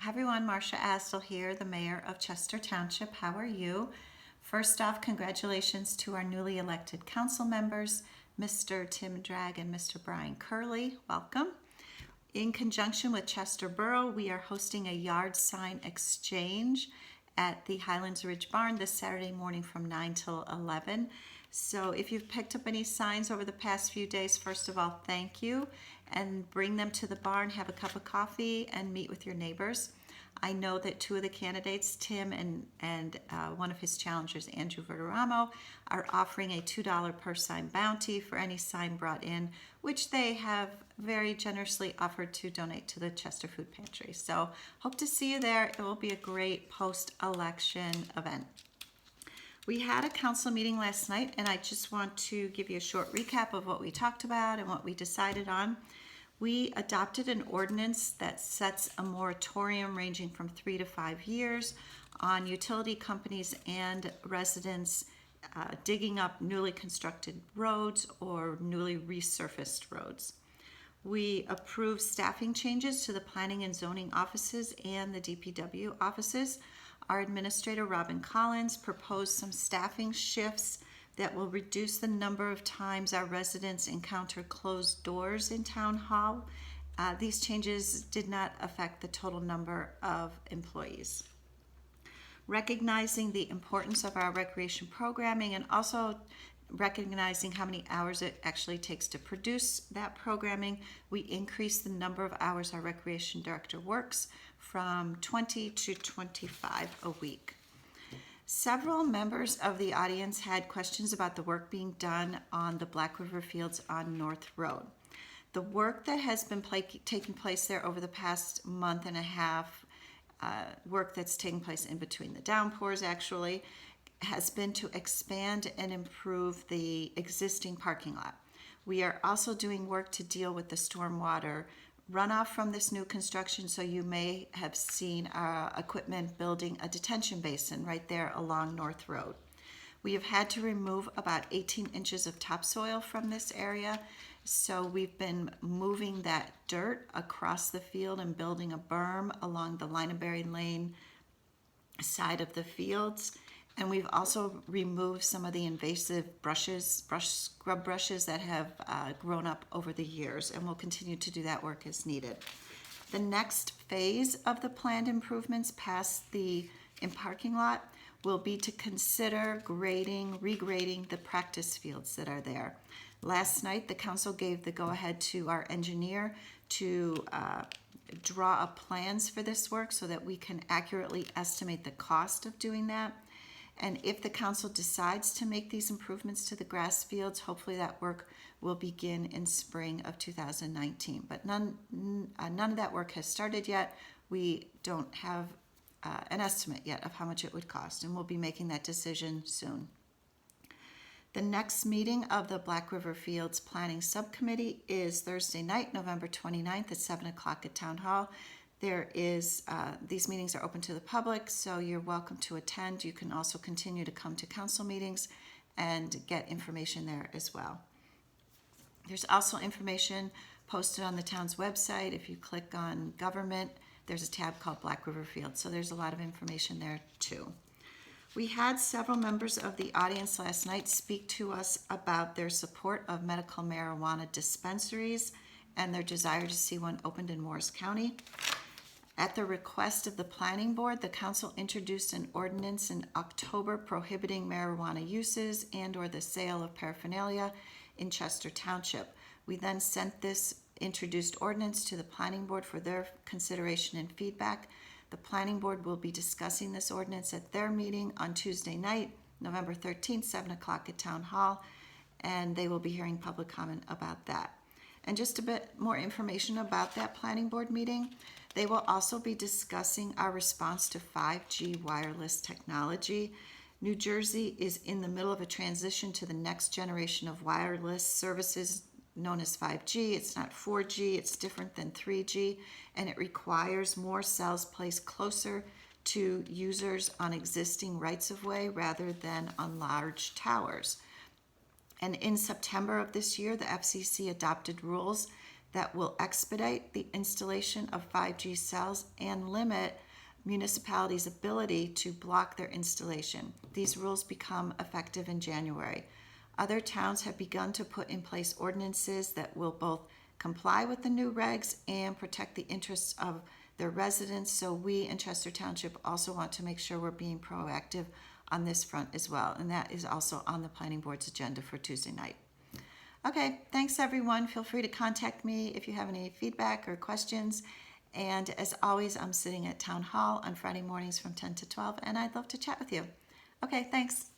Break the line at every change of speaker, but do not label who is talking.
Hi everyone, Marcia Astle here, the Mayor of Chester Township. How are you? First off, congratulations to our newly elected council members, Mr. Tim Drag and Mr. Brian Curley. Welcome. In conjunction with Chester Borough, we are hosting a yard sign exchange at the Highlands Ridge Barn this Saturday morning from 9 till 11. So if you've picked up any signs over the past few days, first of all, thank you, and bring them to the barn, have a cup of coffee, and meet with your neighbors. I know that two of the candidates, Tim and one of his challengers, Andrew Verderamo, are offering a $2 per sign bounty for any sign brought in, which they have very generously offered to donate to the Chester Food Pantry. So hope to see you there. It will be a great post-election event. We had a council meeting last night, and I just want to give you a short recap of what we talked about and what we decided on. We adopted an ordinance that sets a moratorium ranging from 3 to 5 years on utility companies and residents digging up newly constructed roads or newly resurfaced roads. We approved staffing changes to the planning and zoning offices and the DPW offices. Our administrator, Robin Collins, proposed some staffing shifts that will reduce the number of times our residents encounter closed doors in Town Hall. These changes did not affect the total number of employees. Recognizing the importance of our recreation programming and also recognizing how many hours it actually takes to produce that programming, we increased the number of hours our recreation director works from 20 to 25 a week. Several members of the audience had questions about the work being done on the Black River Fields on North Road. The work that has been taking place there over the past month and a half, work that's taking place in between the downpours actually, has been to expand and improve the existing parking lot. We are also doing work to deal with the stormwater runoff from this new construction, so you may have seen our equipment building a detention basin right there along North Road. We have had to remove about 18 inches of topsoil from this area, so we've been moving that dirt across the field and building a berm along the Lineberry Lane side of the fields. And we've also removed some of the invasive scrub brushes that have grown up over the years, and we'll continue to do that work as needed. The next phase of the planned improvements past the parking lot will be to consider regrading the practice fields that are there. Last night, the council gave the go-ahead to our engineer to draw up plans for this work so that we can accurately estimate the cost of doing that. And if the council decides to make these improvements to the grass fields, hopefully that work will begin in spring of 2019. But none of that work has started yet. We don't have an estimate yet of how much it would cost, and we'll be making that decision soon. The next meeting of the Black River Fields Planning Subcommittee is Thursday night, November 29th at 7 o'clock at Town Hall. These meetings are open to the public, so you're welcome to attend. You can also continue to come to council meetings and get information there as well. There's also information posted on the town's website. If you click on government, there's a tab called Black River Fields, so there's a lot of information there too. We had several members of the audience last night speak to us about their support of medical marijuana dispensaries and their desire to see one opened in Morris County. At the request of the planning board, the council introduced an ordinance in October prohibiting marijuana uses and or the sale of paraphernalia in Chester Township. We then sent this introduced ordinance to the planning board for their consideration and feedback. The planning board will be discussing this ordinance at their meeting on Tuesday night, November 13th, 7 o'clock at Town Hall, and they will be hearing public comment about that. And just a bit more information about that planning board meeting. They will also be discussing our response to 5G wireless technology. New Jersey is in the middle of a transition to the next generation of wireless services known as 5G. It's not 4G, it's different than 3G, and it requires more cells placed closer to users on existing rights-of-way rather than on large towers. And in September of this year, the FCC adopted rules that will expedite the installation of 5G cells and limit municipalities' ability to block their installation. These rules become effective in January. Other towns have begun to put in place ordinances that will both comply with the new regs and protect the interests of their residents. So we in Chester Township also want to make sure we're being proactive on this front as well. And that is also on the planning board's agenda for Tuesday night. Okay, thanks everyone. Feel free to contact me if you have any feedback or questions. And as always, I'm sitting at Town Hall on Friday mornings from 10 to 12, and I'd love to chat with you. Okay, thanks.